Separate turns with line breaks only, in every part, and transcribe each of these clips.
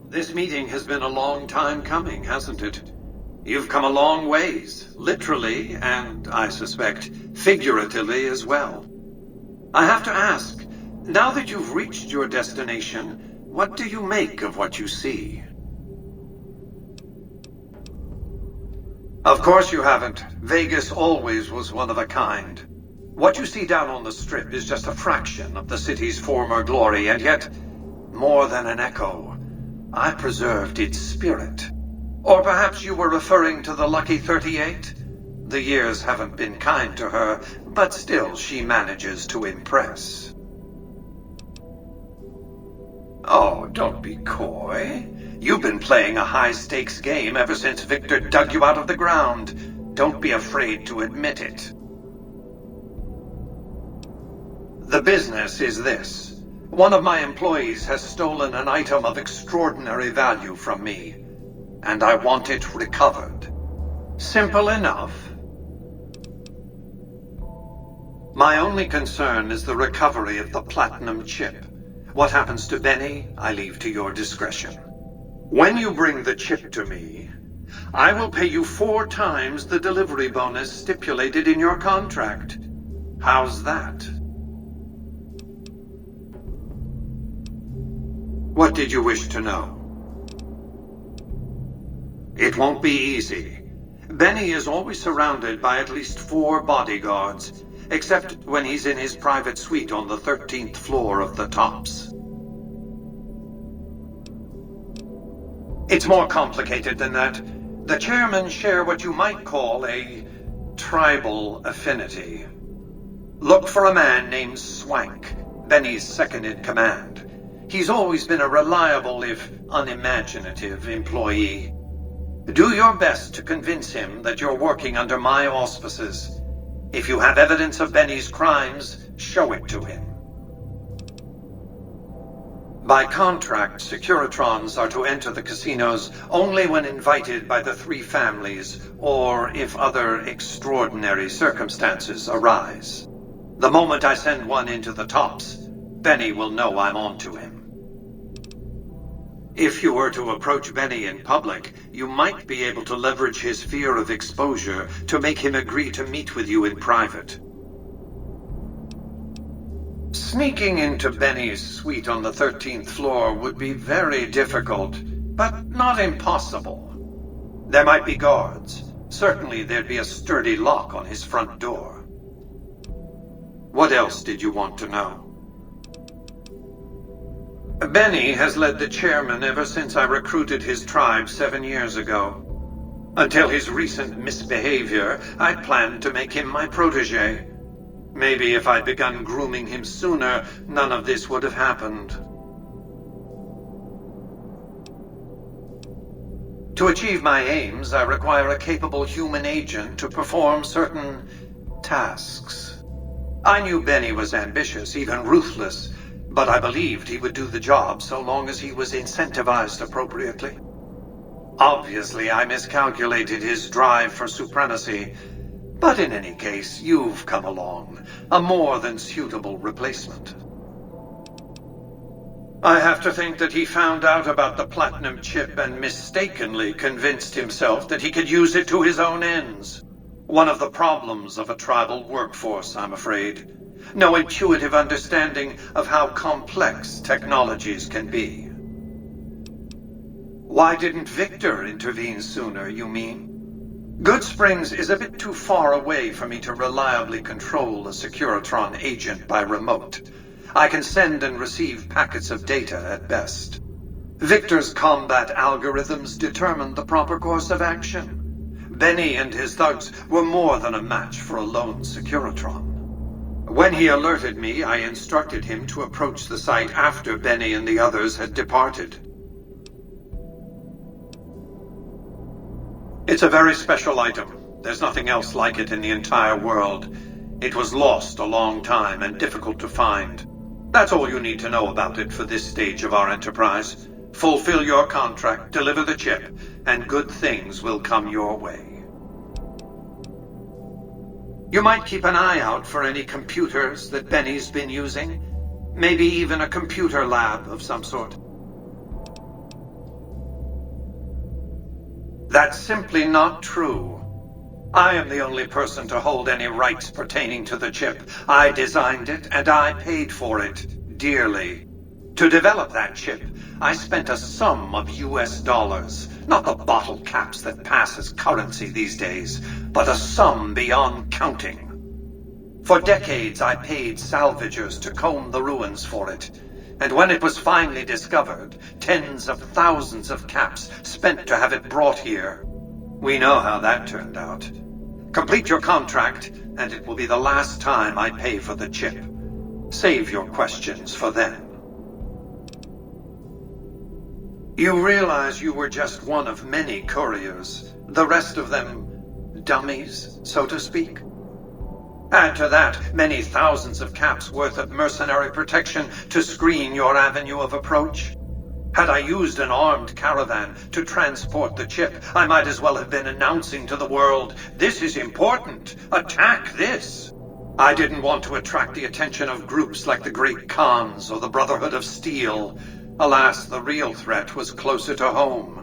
This meeting has been a long time coming, hasn't it? You've come a long ways, literally, and, I suspect, figuratively as well. I have to ask, now that you've reached your destination, what do you make of what you see? Of course you haven't. Vegas always was one of a kind. What you see down on the Strip is just a fraction of the city's former glory, and yet, more than an echo, I preserved its spirit. Or perhaps you were referring to the Lucky 38? The years haven't been kind to her, but still she manages to impress. Oh, don't be coy. You've been playing a high-stakes game ever since Victor dug you out of the ground. Don't be afraid to admit it. The business is this. One of my employees has stolen an item of extraordinary value from me, and I want it recovered. Simple enough. My only concern is the recovery of the platinum chip. What happens to Benny, I leave to your discretion. When you bring the chip to me, I will pay you 4 times the delivery bonus stipulated in your contract. How's that? What did you wish to know? It won't be easy. Benny is always surrounded by at least 4 bodyguards, except when he's in his private suite on the 13th floor of the Tops. It's more complicated than that. The chairmen share what you might call a tribal affinity. Look for a man named Swank, Benny's second-in-command. He's always been a reliable, if unimaginative, employee. Do your best to convince him that you're working under my auspices. If you have evidence of Benny's crimes, show it to him. By contract, Securitrons are to enter the casinos only when invited by the 3 families, or if other extraordinary circumstances arise. The moment I send one into the Tops, Benny will know I'm on to him. If you were to approach Benny in public, you might be able to leverage his fear of exposure to make him agree to meet with you in private. Sneaking into Benny's suite on the 13th floor would be very difficult, but not impossible. There might be guards. Certainly there'd be a sturdy lock on his front door. What else did you want to know? Benny has led the chairman ever since I recruited his tribe 7 years ago. Until his recent misbehavior, I'd planned to make him my protege. Maybe if I'd begun grooming him sooner, none of this would have happened. To achieve my aims, I require a capable human agent to perform certain tasks. I knew Benny was ambitious, even ruthless, but I believed he would do the job so long as he was incentivized appropriately. Obviously, I miscalculated his drive for supremacy, but in any case, you've come along, a more than suitable replacement. I have to think that he found out about the platinum chip and mistakenly convinced himself that he could use it to his own ends. One of the problems of a tribal workforce, I'm afraid. No intuitive understanding of how complex technologies can be. Why didn't Victor intervene sooner, you mean? Goodsprings is a bit too far away for me to reliably control a Securitron agent by remote. I can send and receive packets of data at best. Victor's combat algorithms determined the proper course of action. Benny and his thugs were more than a match for a lone Securitron. When he alerted me, I instructed him to approach the site after Benny and the others had departed. It's a very special item. There's nothing else like it in the entire world. It was lost a long time and difficult to find. That's all you need to know about it for this stage of our enterprise. Fulfill your contract, deliver the chip, and good things will come your way. You might keep an eye out for any computers that Benny's been using. Maybe even a computer lab of some sort. That's simply not true. I am the only person to hold any rights pertaining to the chip. I designed it, and I paid for it dearly. To develop that chip, I spent a sum of US dollars. Not the bottle caps that pass as currency these days, but a sum beyond counting. For decades, I paid salvagers to comb the ruins for it. And when it was finally discovered, tens of thousands of caps spent to have it brought here. We know how that turned out. Complete your contract, and it will be the last time I pay for the chip. Save your questions for then. You realize you were just one of many couriers, the rest of them dummies, so to speak? Add to that many thousands of caps worth of mercenary protection to screen your avenue of approach. Had I used an armed caravan to transport the chip, I might as well have been announcing to the world, "This is important. Attack this." I didn't want to attract the attention of groups like the Great Khans or the Brotherhood of Steel. Alas, the real threat was closer to home.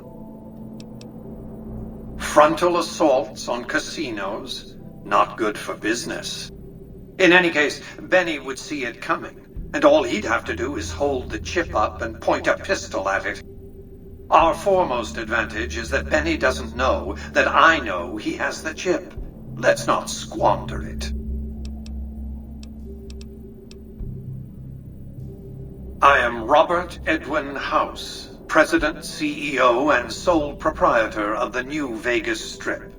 Frontal assaults on casinos? Not good for business. In any case, Benny would see it coming, and all he'd have to do is hold the chip up and point a pistol at it. Our foremost advantage is that Benny doesn't know that I know he has the chip. Let's not squander it. I am Robert Edwin House, President, CEO, and sole proprietor of the New Vegas Strip.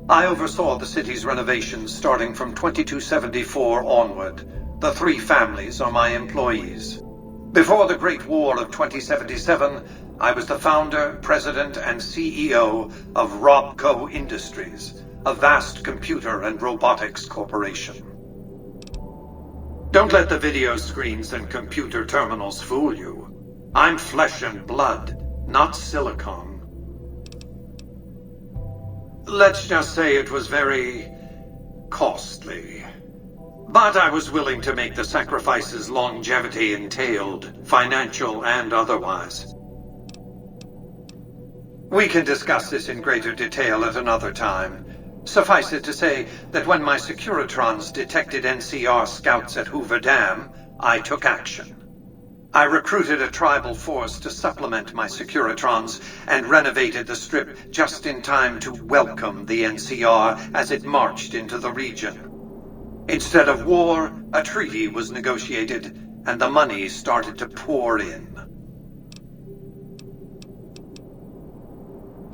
I oversaw the city's renovations starting from 2274 onward. The 3 families are my employees. Before the Great War of 2077, I was the founder, president, and CEO of Robco Industries, a vast computer and robotics corporation. Don't let the video screens and computer terminals fool you. I'm flesh and blood, not silicon. Let's just say it was very costly. But I was willing to make the sacrifices longevity entailed, financial and otherwise. We can discuss this in greater detail at another time. Suffice it to say that when my Securitrons detected NCR scouts at Hoover Dam, I took action. I recruited a tribal force to supplement my Securitrons and renovated the Strip just in time to welcome the NCR as it marched into the region. Instead of war, a treaty was negotiated, and the money started to pour in.